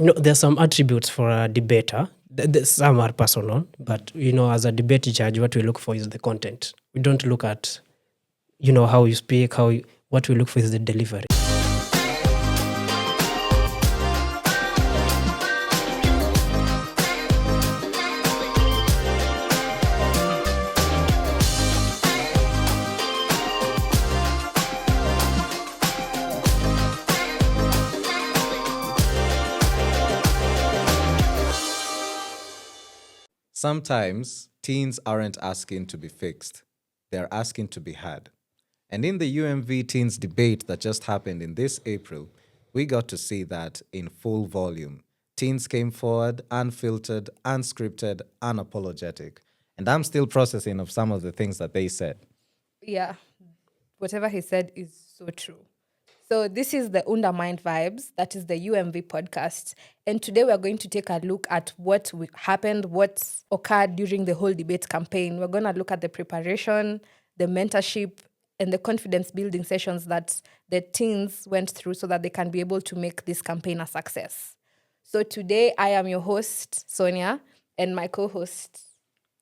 There's some attributes for a debater. Some are personal, but as a debate judge, what we look for is the content. We don't look at how you speak, what we look for is the delivery. Sometimes teens aren't asking to be fixed, they're asking to be heard. And in the UMV Teens Debate that just happened in this April, we got to see that in full volume. Teens came forward, unfiltered, unscripted, unapologetic. And I'm still processing of some of the things that they said. Yeah, whatever he said is so true. So this is the UNDA Mind Vibes, that is the UMV podcast. And today we're going to take a look at what happened, what's occurred during the whole debate campaign. We're going to look at the preparation, the mentorship, and the confidence building sessions that the teens went through so that they can be able to make this campaign a success. So today I am your host, Sonia, and my co-host,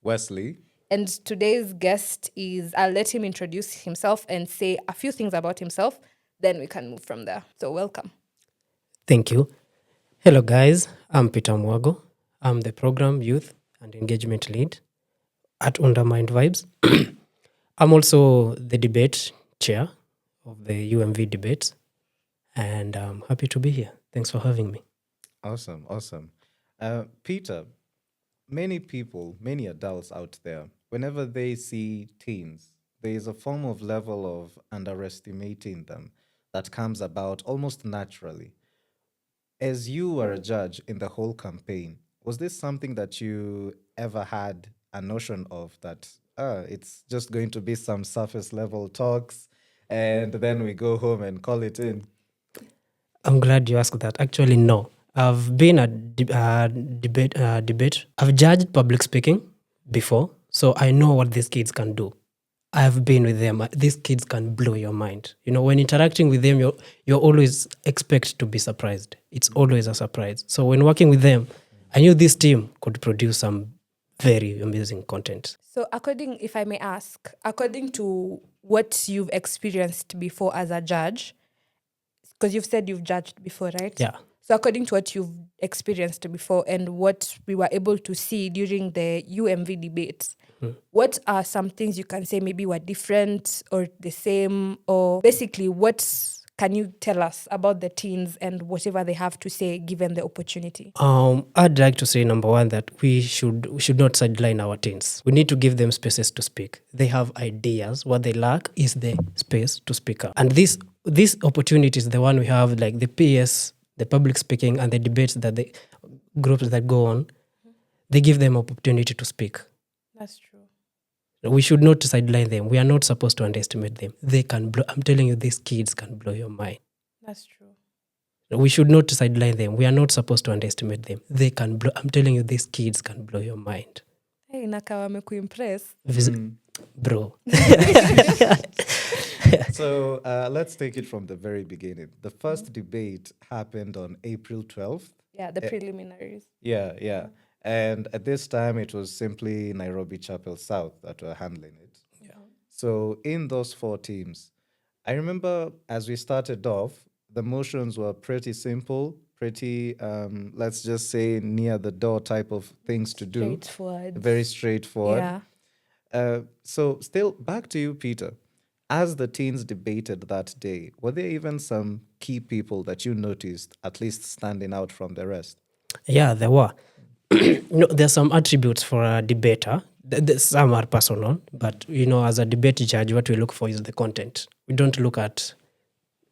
Westley. And today's guest is, I'll let him introduce himself and say a few things about himself. Then we can move from there. So welcome. Thank you. Hello, guys. I'm Peter Mwago. I'm the Program Youth and Engagement Lead at UNDA Mind Vibes. I'm also the debate chair of the UMV Debates, and I'm happy to be here. Thanks for having me. Awesome. Peter, many people, many adults out there, whenever they see teens, there is a form of level of underestimating them that comes about almost naturally. As you were a judge in the whole campaign, was this something that you ever had a notion of that it's just going to be some surface level talks and then we go home and call it in? I'm glad you asked that. Actually, no. I've been at debate. I've judged public speaking before, so I know what these kids can do. I've been with them. These kids can blow your mind. When interacting with them, you're always expect to be surprised. It's always a surprise. So when working with them, I knew this team could produce some very amazing content. So if I may ask, according to what you've experienced before as a judge, because you've said you've judged before, right? Yeah. So according to what you've experienced before and what we were able to see during the UMV debates, what are some things you can say maybe were different or the same, or basically what can you tell us about the teens and whatever they have to say given the opportunity? I'd like to say, number one, that we should not sideline our teens. We need to give them spaces to speak. They have ideas. What they lack is the space to speak up. And this opportunity is the one we have, like the PS, the public speaking, and the debates that the groups that go on, they give them opportunity to speak. That's true. We should not sideline them. We are not supposed to underestimate them. They can blow. I'm telling you, these kids can blow your mind. That's true. We should not sideline them. We are not supposed to underestimate them. They can blow. I'm telling you, these kids can blow your mind. Hey, nakawa mekuimpress. Bro. So let's take it from the very beginning. The first debate happened on April 12th. Yeah, the preliminaries. Yeah. And at this time, it was simply Nairobi Chapel South that were handling it. Yeah. So in those four teams, I remember as we started off, the motions were pretty simple, pretty, let's just say, near the door type of things to do. Straightforward. Very straightforward. Yeah. So still, back to you, Peter. As the teens debated that day, were there even some key people that you noticed at least standing out from the rest? Yeah, there were. There's some attributes for a debater. Some are personal, but as a debate judge, what we look for is the content. We don't look at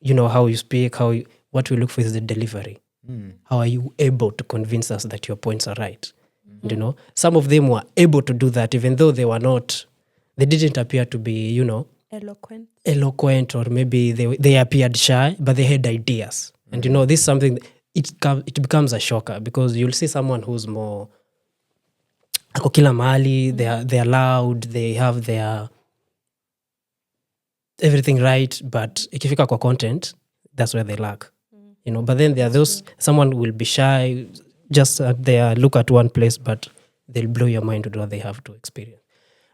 how you speak. What we look for is the delivery. How are you able to convince us that your points are right? And, some of them were able to do that, even though they didn't appear to be eloquent, or maybe they appeared shy, but they had ideas. And this is something. It becomes a shocker because you'll see someone who's more ako kila mahali, they're loud, they have their everything right, but ikifika kwa content, that's where they lack. you know. But then there are those, someone will be shy, just there, look at one place, but they'll blow your mind with what they have to experience.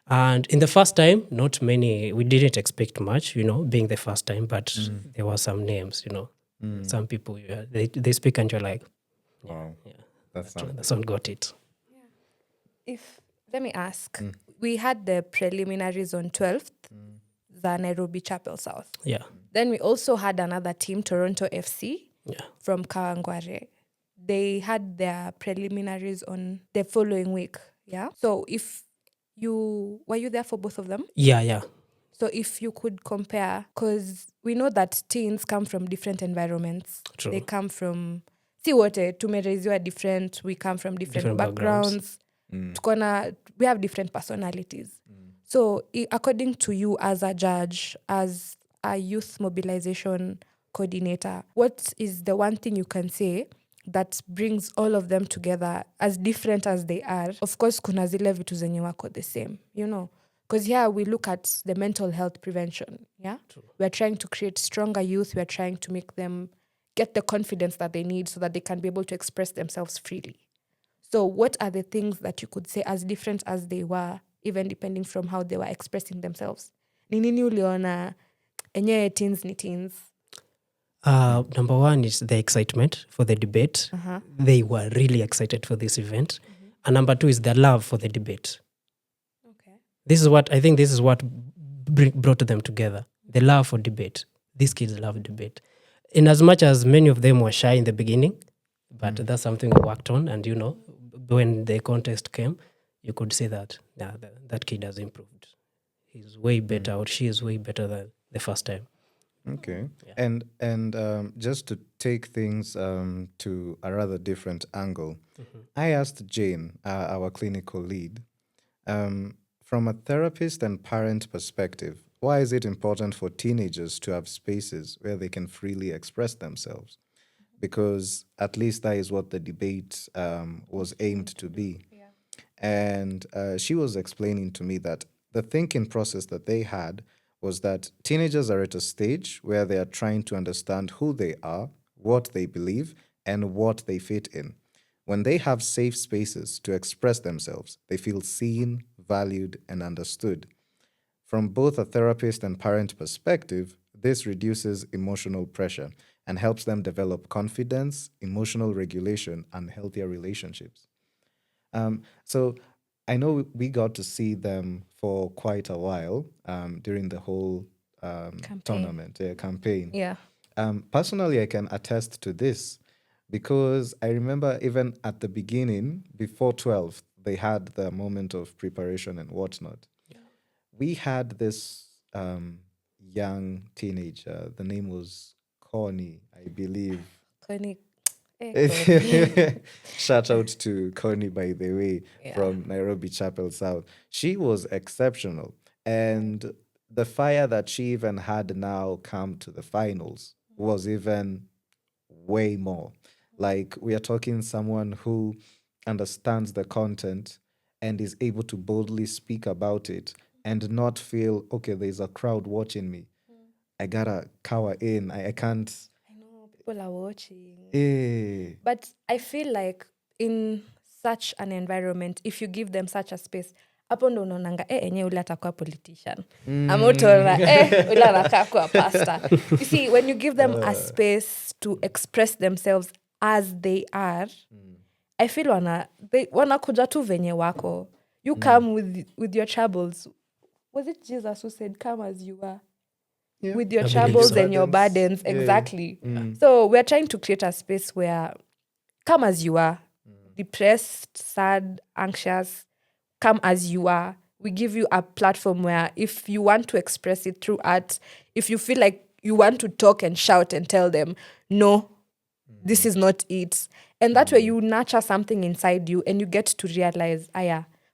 And in the first time, not many, we didn't expect much, you know, being the first time, but there were some names, you know. Some people, they speak and you're like, Wow. yeah, That's that one got it. Let me ask, we had the preliminaries on 12th, the Nairobi Chapel South. Yeah. Then we also had another team, Toronto FC, Yeah. from Kawangware. They had their preliminaries on the following week. Yeah. So were you there for both of them? Yeah. So if you could compare, because we know that teens come from different environments. True. They come from, tumereziwa different, we come from different backgrounds. We have different personalities. So according to you as a judge, as a youth mobilization coordinator, what is the one thing you can say that brings all of them together, as different as they are? Of course, kuna zile vitu zenye wako the same, you know. Because here we look at the mental health prevention, yeah? True. We're trying to create stronger youth. We're trying to make them get the confidence that they need so that they can be able to express themselves freely. So what are the things that you could say, as different as they were, even depending from how they were expressing themselves? Ni nini uliona enyewe teens ni teens? Number one is the excitement for the debate. They were really excited for this event. And number two is the love for the debate. Okay. This is what brought them together. The love for debate. These kids love debate. In as much as many of them were shy in the beginning, but that's something we worked on. And, you know, when the contest came, you could see that that kid has improved. He's way better, or she is way better than the first time. Okay. Yeah. And just to take things to a rather different angle, I asked Jane, our clinical lead, from a therapist and parent perspective, why is it important for teenagers to have spaces where they can freely express themselves? Because at least that is what the debate was aimed to be. Yeah. And she was explaining to me that the thinking process that they had was that teenagers are at a stage where they are trying to understand who they are, what they believe, and what they fit in. When they have safe spaces to express themselves, they feel seen, valued, and understood. From both a therapist and parent perspective, this reduces emotional pressure and helps them develop confidence, emotional regulation, and healthier relationships. So I know we got to see them for quite a while during the whole campaign. Yeah. Personally, I can attest to this because I remember even at the beginning, before 12, they had the moment of preparation and whatnot. Yeah. We had this young teenager. The name was Connie, I believe. Connie. Shout out to Connie, by the way, from Nairobi Chapel South. She was exceptional. And the fire that she even had now come to the finals was even way more. Like, we are talking someone who understands the content and is able to boldly speak about it and not feel, okay, there's a crowd watching me. I gotta cower in. I can't. I know, people are watching. Eh. But I feel like in such an environment, if you give them such a space, hapo ndo unaonanga enye ule atakuwa politician. Ama utaona ule anakaa kuwa pastor. You see, when you give them a space to express themselves as they are, I feel wanakuja tu venye wako. You come with your troubles. Was it Jesus who said, come as you are? Yeah. With your troubles and your burdens. Yeah. Exactly. Yeah. So we're trying to create a space where come as you are. Depressed, sad, anxious, come as you are. We give you a platform where if you want to express it through art, if you feel like you want to talk and shout and tell them, no, this is not it. And that way you nurture something inside you and you get to realize,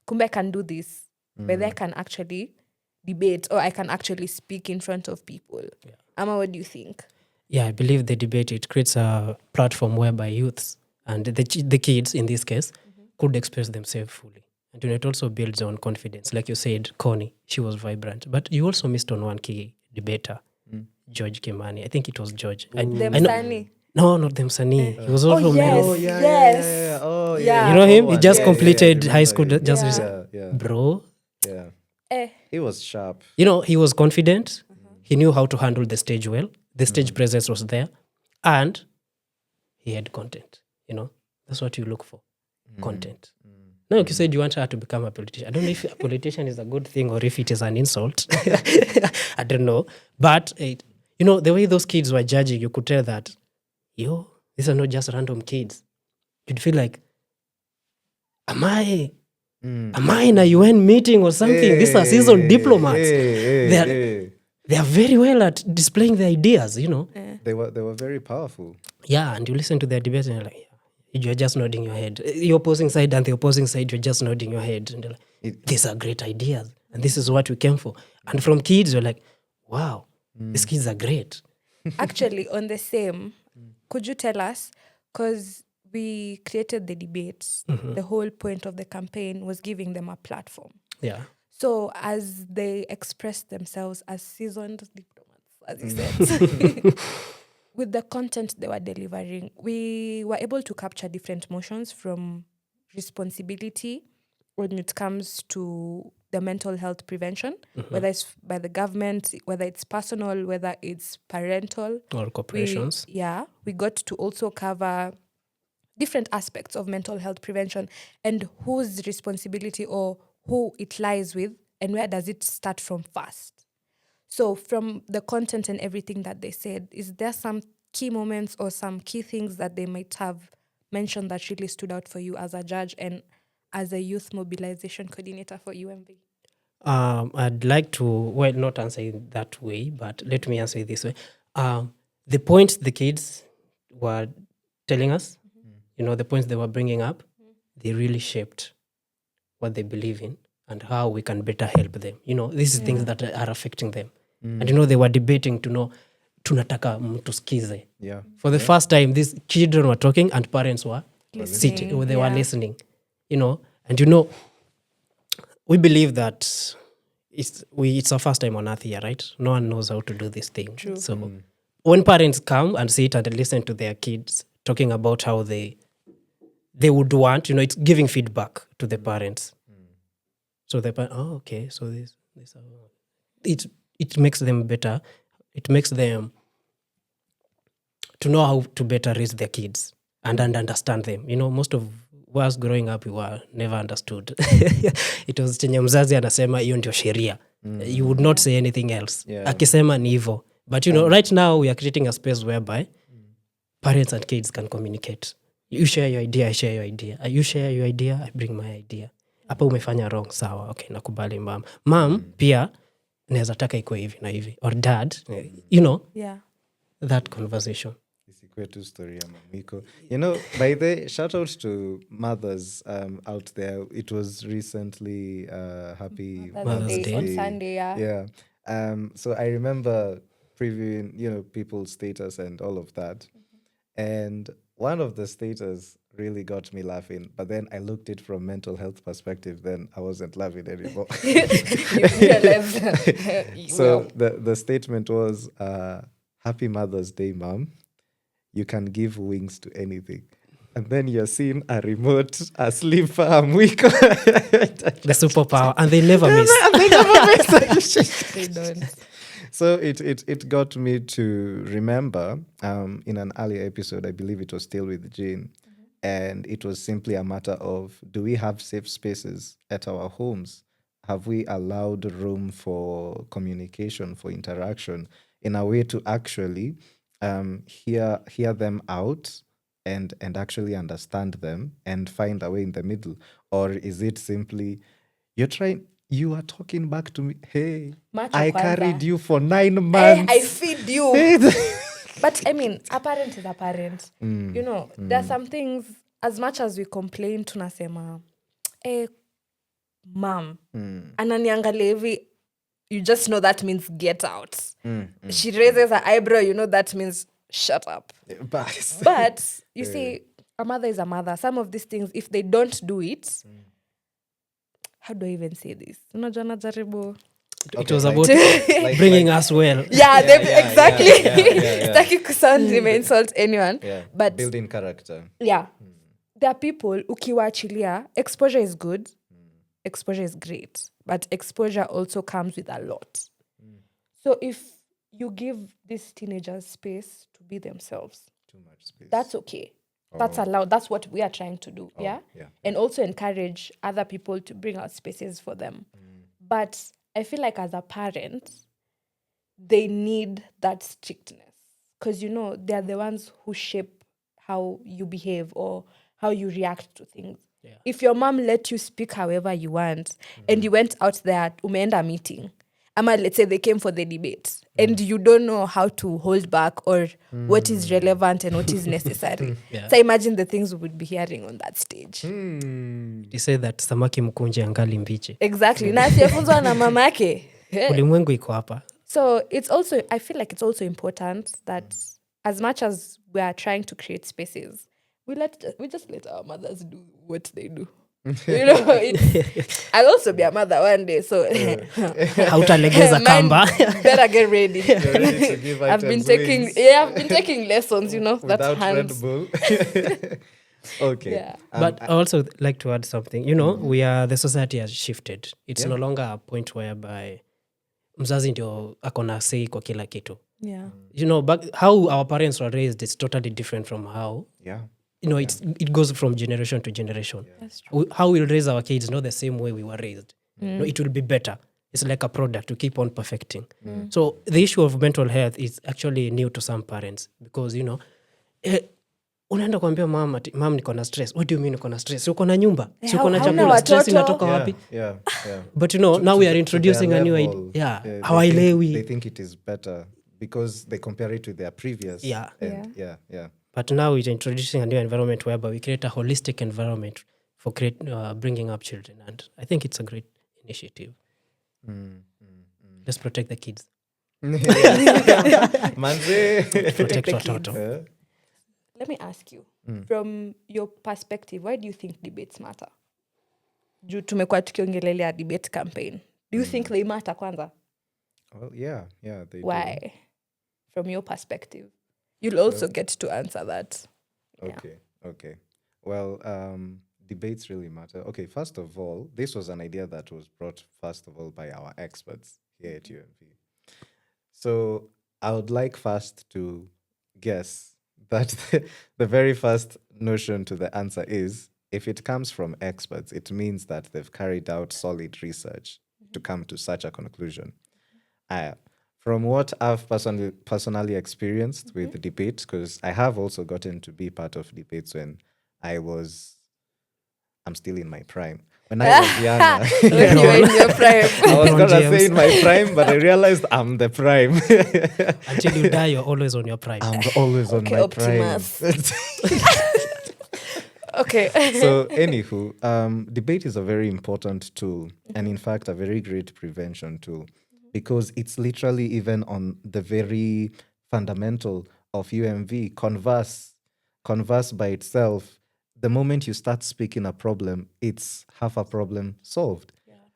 kumbe I can do this. But I can actually debate, or I can actually speak in front of people. Yeah. Amma, what do you think? Yeah, I believe the debate, it creates a platform whereby youths and the kids, in this case, could express themselves fully. And it also builds on confidence. Like you said, Connie, she was vibrant. But you also missed on one key debater, George Kimani. I think it was George. I know, No, not the msanii. He was Oh, also yes. Oh yeah, Yes. yeah. Oh Yeah. yeah. You know the him? tall He one. just Yeah, completed I high remember school. him. Just Yeah. recently. Yeah. Bro, Yeah. Eh. He was sharp. you know, he was confident. He knew how to handle the stage well. The stage presence was there. And he had content. You know, that's what you look for. Content. Now, like you said, you want her to become a politician. I don't know if a politician is a good thing or if it is an insult. I don't know. But, you know, the way those kids were judging, you could tell that, yo, these are not just random kids. You'd feel like, am I in a UN meeting or something? These are seasoned diplomats. They are very well at displaying their ideas, you know. They were very powerful. Yeah, and you listen to their debates and you're like, you're just nodding your head. The opposing side and the opposing side, you're just nodding your head. And you're like, these are great ideas. And this is what we came for. And from kids, you're like, wow, these kids are great. Actually, on the same, could you tell us? Because we created the debates. The whole point of the campaign was giving them a platform. Yeah. So as they expressed themselves as seasoned diplomats, as you said, with the content they were delivering, we were able to capture different motions from responsibility when it comes to the mental health prevention, whether it's by the government, whether it's personal, whether it's parental. Or corporations. We got to also cover different aspects of mental health prevention and whose responsibility or who it lies with and where does it start from first. So from the content and everything that they said, is there some key moments or some key things that they might have mentioned that really stood out for you as a judge and as a youth mobilization coordinator for UMV? I'd like to, well, not answer it that way, but let me answer it this way. The points the kids were telling us, you know, the points they were bringing up, they really shaped what they believe in and how we can better help them. You know, these are things that are affecting them. And, you know, they were debating to know, tunataka mtuskize. Yeah. For the first time, these children were talking and parents were Listening, sitting, they were listening, you know. And, you know, we believe that it's our first time on earth here, right? No one knows how to do this thing. True. So when parents come and sit and listen to their kids talking about how they would want, you know, it's giving feedback to the parents. So the parents, oh, okay, so this it makes them better. It makes them to know how to better raise their kids and understand them. You know, most of us growing up, we were never understood. It was chenye mzazi anasema hiyo ndio sheria. You would not say anything else. Akisema ni hivyo. But you know, right now we are creating a space whereby parents and kids can communicate. You share your idea, I share your idea. You share your idea, I bring my idea. Hapa umefanya wrong, sawa. Okay, nakubali mom. Mom, pia naweza taka ikuwe hivi na hivi. Or dad, you know, that conversation. Story, you know, by the shout out to mothers out there. It was recently Happy Mother's Day on Sunday. Yeah. So I remember previewing, you know, people's status and all of that. And one of the status really got me laughing. But then I looked it from mental health perspective. Then I wasn't laughing anymore. So the statement was, Happy Mother's Day, Mom. You can give wings to anything. And then you're seeing a remote, a slipper, a mwiko. The superpower. And they never miss. They don't. So it got me to remember in an earlier episode, I believe it was still with Jean, and it was simply a matter of, do we have safe spaces at our homes? Have we allowed room for communication, for interaction, in a way to actually hear them out and actually understand them and find a way in the middle? Or is it simply, you are talking back to me, hey, I carried you for 9 months. I feed you. But I mean, a parent is a parent. You know, there are some things, as much as we complain, tunasema, mom, ananiangalia hivi, you just know that means get out. She raises her eyebrow, you know that means shut up. But you see, a mother is a mother. Some of these things, if they don't do it, how do I even say this? Unajua najaribu. It was like- about like- bringing like- us well. Yeah, yeah, exactly. yeah. Sitaki kusound insult anyone. Yeah, But building character. yeah, there are people ukiwaachilia, exposure is good, exposure is great, but exposure also comes with a lot. So if you give these teenagers space to be themselves, Too much space. that's okay. That's allowed. That's what we are trying to do. Yeah? yeah. And also encourage other people to bring out spaces for them. But I feel like as a parent, they need that strictness. Because, they're the ones who shape how you behave or how you react to things. Yeah. If your mom let you speak however you want and you went out there, umeenda meeting, ama let's say they came for the debate and you don't know how to hold back or what is relevant and what is necessary. Yeah. So imagine the things we would be hearing on that stage. You say that samaki mkunje angali mbichi. Exactly. Na asiyefunzwa na mamake. Ulimwengu iko hapa. So I feel like it's also important that as much as we are trying to create spaces, we just let our mothers do what they do. I'll also be a mother one day, so Hautalegeza kamba. better get ready. You're ready to give I've been items taking lessons, that without hands. Red Bull. Okay. Yeah. But I also like to add something. The society has shifted. It's no longer a point whereby mzazi ndio akona say kwa kila kitu. Yeah. But how our parents were raised is totally different from how Yeah. it goes from generation to generation. That's true. How we'll raise our kids not the same way we were raised. It will be better. It's like a product to keep on perfecting. So the issue of mental health is actually new to some parents because unaenda kuambia mam niko na stress. What do you mean niko na stress? Uko na nyumba, si uko na hauna chakula, stress watoto? inatoka wapi? Yeah. But now we are introducing a new idea. level, Yeah, they hawaelewi. think it is better because they compare it with their previous. Yeah. And yeah. But now we're introducing a new environment whereby we create a holistic environment for bringing up children. And I think it's a great initiative. Let's protect the kids. Manze. Protect the watoto. Let me ask you, from your perspective, why do you think debates matter? Juu tumekuwa tukiongelelea debate campaign. Do you think they matter kwanza? Well, yeah, they Why? do. From your perspective. You'll also get to answer that. Okay. Well, debates really matter. Okay, first of all, this was an idea that was brought, first of all, by our experts here at UMV. So I would like first to guess that the very first notion to the answer is, if it comes from experts, it means that they've carried out solid research to come to such a conclusion. From what I've personally experienced with the debate, because I have also gotten to be part of debates when I'm still in my prime. When I was younger, When you were in your prime. I was LeBron gonna James. say in my prime, but I realized I'm the prime. Until you die, you're always on your prime. I'm always on Okay, my Optimus. prime. Okay. So, anywho, debate is a very important tool, and in fact, a very great prevention tool, because it's literally even on the very fundamental of UMV. Converse by itself. The moment you start speaking a problem, it's half a problem solved.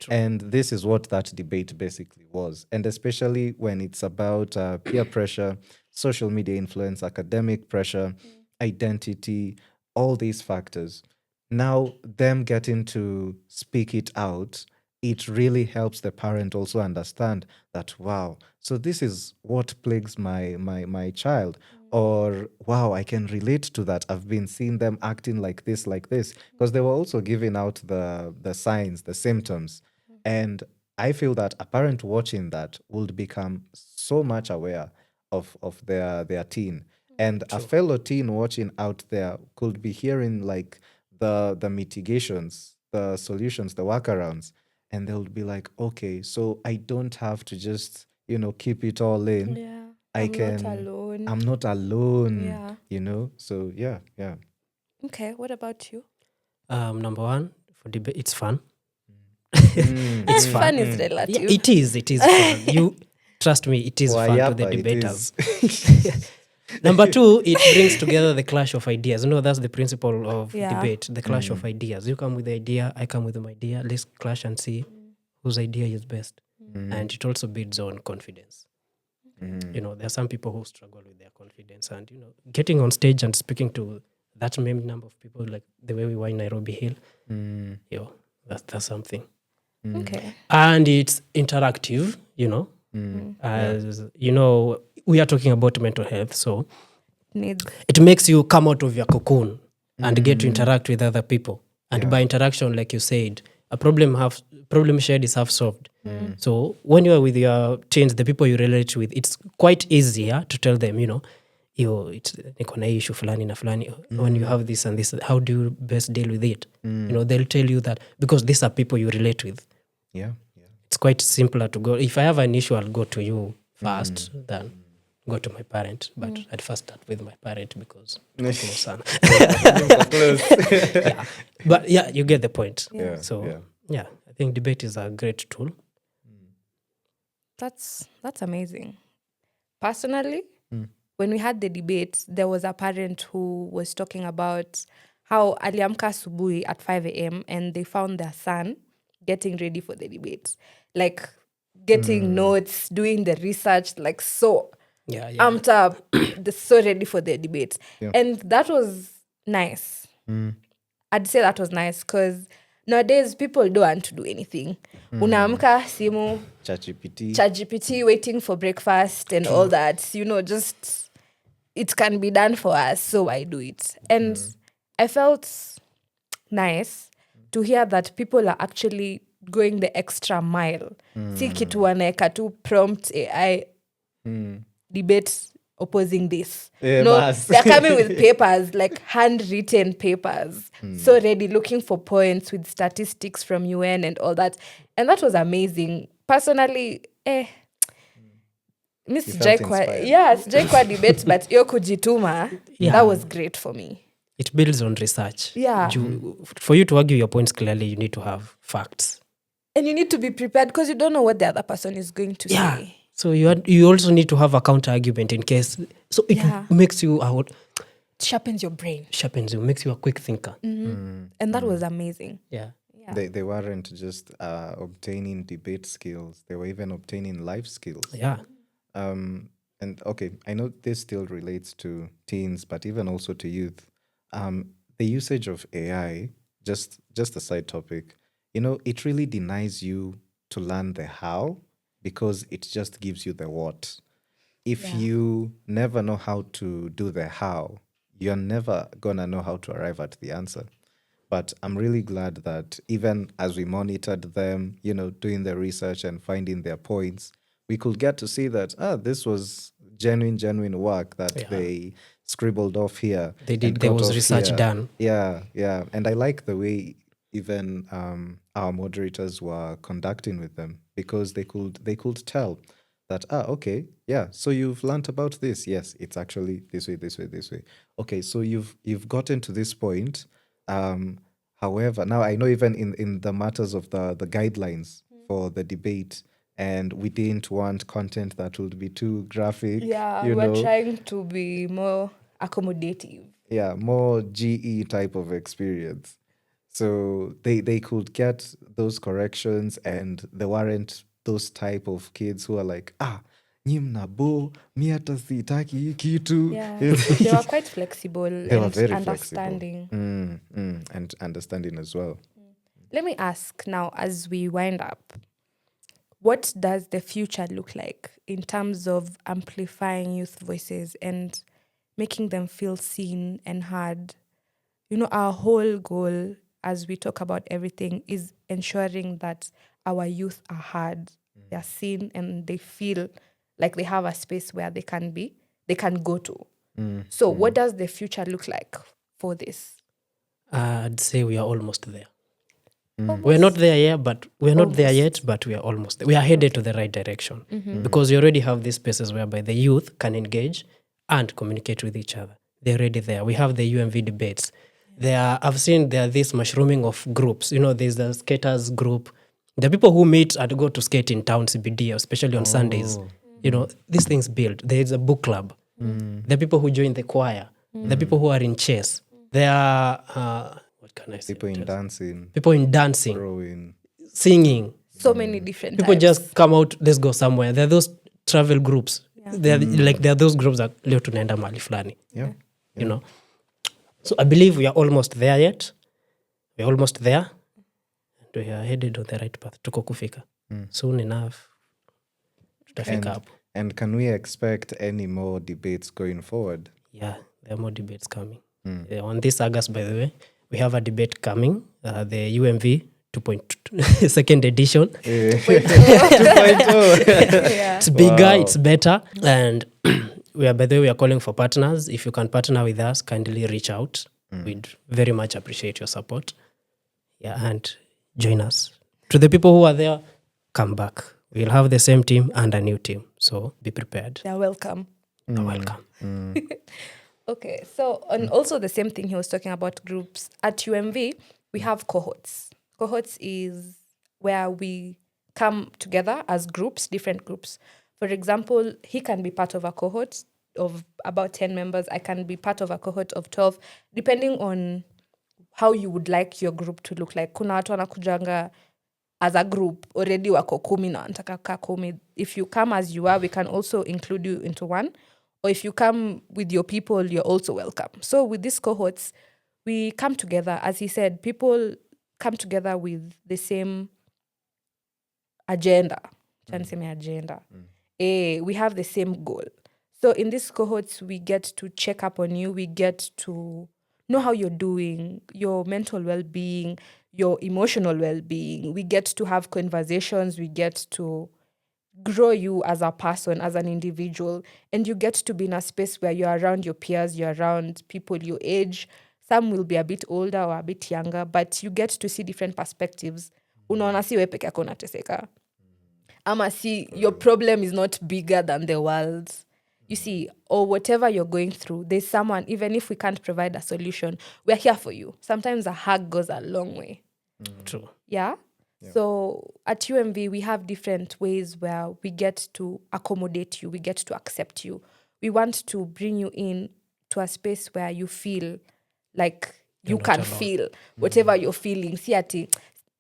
And this is what that debate basically was. And especially when it's about peer pressure, social media influence, academic pressure, identity, all these factors. Now, them getting to speak it out, it really helps the parent also understand that, wow, so this is what plagues my child. Or, wow, I can relate to that. I've been seeing them acting like this. Because they were also giving out the signs, the symptoms. And I feel that a parent watching that would become so much aware of their teen. And a fellow teen watching out there could be hearing like the mitigations, the solutions, the workarounds. And they'll be like, okay, so I don't have to just, keep it all in. Yeah. I'm not alone. Yeah. So yeah. Okay, what about you? Number one, for debate, it's fun. It's fun is relative. Yeah, it is fun. You trust me, it is fun to the Wayapa, it debaters. is. Number two, it brings together the clash of ideas. That's the principle of Yeah. debate, the clash of ideas. You come with the idea, I come with my idea. Let's clash and see whose idea is best. and it also builds on confidence. There are some people who struggle with their confidence, and getting on stage and speaking to that many number of people, like the way we were in Nairobi Hill, that's something. Okay. And it's interactive, as we are talking about mental health, so Needs. it makes you come out of your cocoon and get to interact with other people. And by interaction, like you said, a problem shared is half solved. So when you are with your teens, the people you relate with, it's quite easier to tell them, niko na hii issue fulani na fulani. When you have this and this, how do you best deal with it? They'll tell you that because these are people you relate with. Yeah. It's quite simpler to go. If I have an issue, I'll go to you first, then go to my parent. But I'd first start with my parent because I'm close son. Yeah. But yeah, you get the point. Yeah. So I think debate is a great tool. That's amazing. Personally, when we had the debate, there was a parent who was talking about how aliamka asubuhi at 5 a.m. and they found their son getting ready for the debate. Like getting notes, doing the research, like so amped up, they're so ready for the debate. Yeah. And that was nice. I'd say that was nice because nowadays people don't want to do anything. Unaamka, simu, ChatGPT, waiting for breakfast and all that. Just it can be done for us, so I do it. And I felt nice to hear that people are actually going the extra mile. Si kitu wanaeka tu prompt AI debate opposing this. They're coming with papers, like handwritten papers, so ready, looking for points with statistics from UN and all that. And that was amazing. Personally, Miss Jaikwa debate, but yo kujituma, that was great for me. It builds on research. Yeah. For you to argue your points clearly, you need to have facts. And you need to be prepared because you don't know what the other person is going to say. So you also need to have a counter argument in case. So it makes you out. Sharpens your brain. Makes you a quick thinker. And that was amazing. Yeah. They weren't just obtaining debate skills. They were even obtaining life skills. Yeah. And okay, I know this still relates to teens, but even also to youth. The usage of AI, just a side topic, it really denies you to learn the how because it just gives you the what. If you never know how to do the how, you're never gonna know how to arrive at the answer. But I'm really glad that even as we monitored them, doing the research and finding their points, we could get to see that, this was genuine work that they scribbled off here. They did. There was research done. Yeah. And I like the way even our moderators were conducting with them because they could tell that, okay, yeah, so you've learnt about this. Yes, it's actually this way. Okay, so you've gotten to this point. However, now I know even in the matters of the guidelines for the debate, and we didn't want content that would be too graphic. Yeah, we're trying to be more accommodative. Yeah, more GE type of experience. So they could get those corrections, and there weren't those type of kids who are like, nyi mnabo, mi hata sitaki hii kitu. Yeah, they were quite flexible and very understanding. And understanding as well. Let me ask now, as we wind up, what does the future look like in terms of amplifying youth voices and making them feel seen and heard? Our whole goal as we talk about everything is ensuring that our youth are heard, they are seen, and they feel like they have a space where they can go to. So what does the future look like for this? I'd say we are almost there. We're not there yet, but we're not there yet, but we are almost there. We are headed to the right direction because you already have these spaces whereby the youth can engage and communicate with each other. They're already there. We have the UMV debates. I've seen there this mushrooming of groups. There's the skaters group. The people who meet and go to skate in town CBD, especially on Sundays. These things build. There's a book club. The people who join the choir. The people who are in chess. There are what can I say? People in dancing. People in dancing. Rowing. Singing. So many different People types. just come out, let's go somewhere. There are those travel groups. There are those groups that leo tunaenda mahali fulani. Yeah. You know. So I believe we are almost there yet. We're almost there. And we are headed on the right path. Tuko kufika. Soon enough. Tutafika hapo. And can we expect any more debates going forward? Yeah, there are more debates coming. On this August, by the way, we have a debate coming, the UMV 2.2 second edition. 2.0. Yeah. It's bigger, it's better. And by the way, we are calling for partners. If you can partner with us, kindly reach out. We'd very much appreciate your support. Yeah, and join us. To the people who are there, come back. We'll have the same team and a new team. So be prepared. They're welcome. You're welcome. Okay, so and also the same thing he was talking about groups. At UMV, we have cohorts. Cohorts is where we come together as groups, different groups. For example, he can be part of a cohort of about 10 members. I can be part of a cohort of 12, depending on how you would like your group to look like. Kuna watu wanakujanga as a group, already wako 10 na wanataka kukaa 10. If you come as you are, we can also include you into one. Or if you come with your people, you're also welcome. So with these cohorts, we come together. As he said, people come together with the same agenda. We have the same goal. So in these cohorts, we get to check up on you. We get to know how you're doing, your mental well-being, your emotional well-being. We get to have conversations. We get to grow you as a person, as an individual, and you get to be in a space where you're around your peers, you're around people your age. Some will be a bit older or a bit younger, but you get to see different perspectives. Unaona si wewe peke yako unateseka. Ama si your problem is not bigger than the world. You see, or whatever you're going through, there's someone, even if we can't provide a solution, we're here for you. Sometimes a hug goes a long way. True. Yeah? So at UMV, we have different ways where we get to accommodate you. We get to accept you. We want to bring you in to a space where you feel like you can feel whatever you're feeling. Si ati,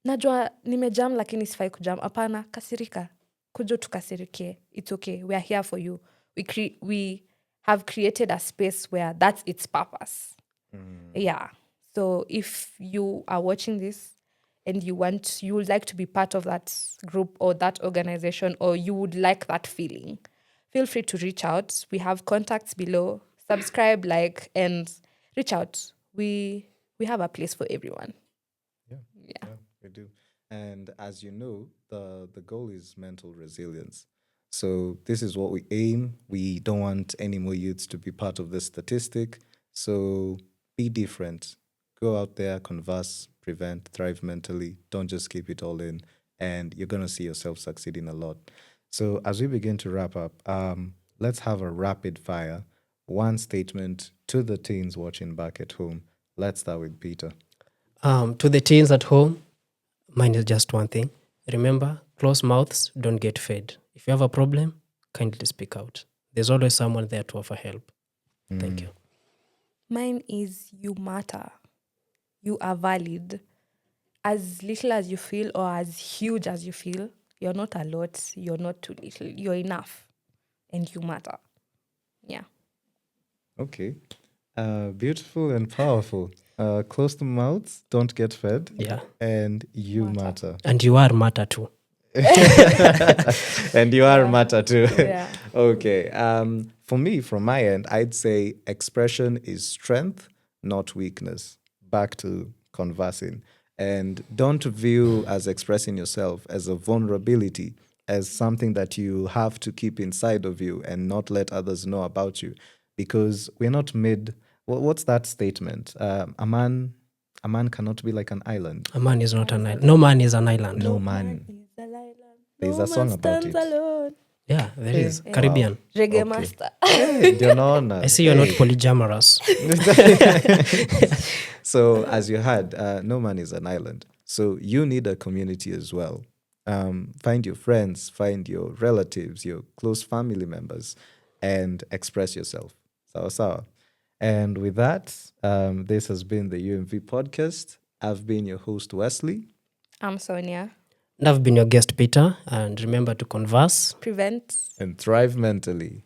najua nimejam lakini sifai kujam. Apana, kasirika. Kujo tukasirikie. It's okay. We are here for you. We have created a space where that's its purpose. Yeah. So if you are watching this, and you would like to be part of that group or that organization, or you would like that feeling, feel free to reach out. We have contacts below. Subscribe, like, and reach out. We have a place for everyone. Yeah, we do. And as you know, the goal is mental resilience. So this is what we aim. We don't want any more youths to be part of this statistic. So be different. Go out there, converse, prevent, thrive mentally. Don't just keep it all in. And you're going to see yourself succeeding a lot. So as we begin to wrap up, let's have a rapid fire. One statement to the teens watching back at home. Let's start with Peter. To the teens at home, mine is just one thing. Remember, closed mouths don't get fed. If you have a problem, kindly speak out. There's always someone there to offer help. Thank you. Mine is you matter. You are valid. As little as you feel or as huge as you feel, you're not a lot, you're not too little, you're enough, and you matter. Yeah. Okay. Beautiful and powerful. Close the mouths, don't get fed. Yeah. And you matter. And you are matter too. And you are matter too. Yeah. Okay. For me, from my end, I'd say expression is strength, not weakness. Back to conversing. And don't view as expressing yourself as a vulnerability, as something that you have to keep inside of you and not let others know about you. Because we're not made. What's that statement? A man cannot be like an island. A man is not an island. No man is an island. No man. is an island. There's a song about it. Alone. Yeah, there is. Caribbean. Reggae Okay. master. Ndio naona. I see you're not polygamous. So as you heard, no man is an island. So you need a community as well. Find your friends, find your relatives, your close family members, and express yourself. Sawa. And with that, this has been the UMV podcast. I've been your host, Wesley. I'm Sonia. And I've been your guest, Peter. And remember to converse, Prevent. And thrive mentally.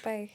Bye.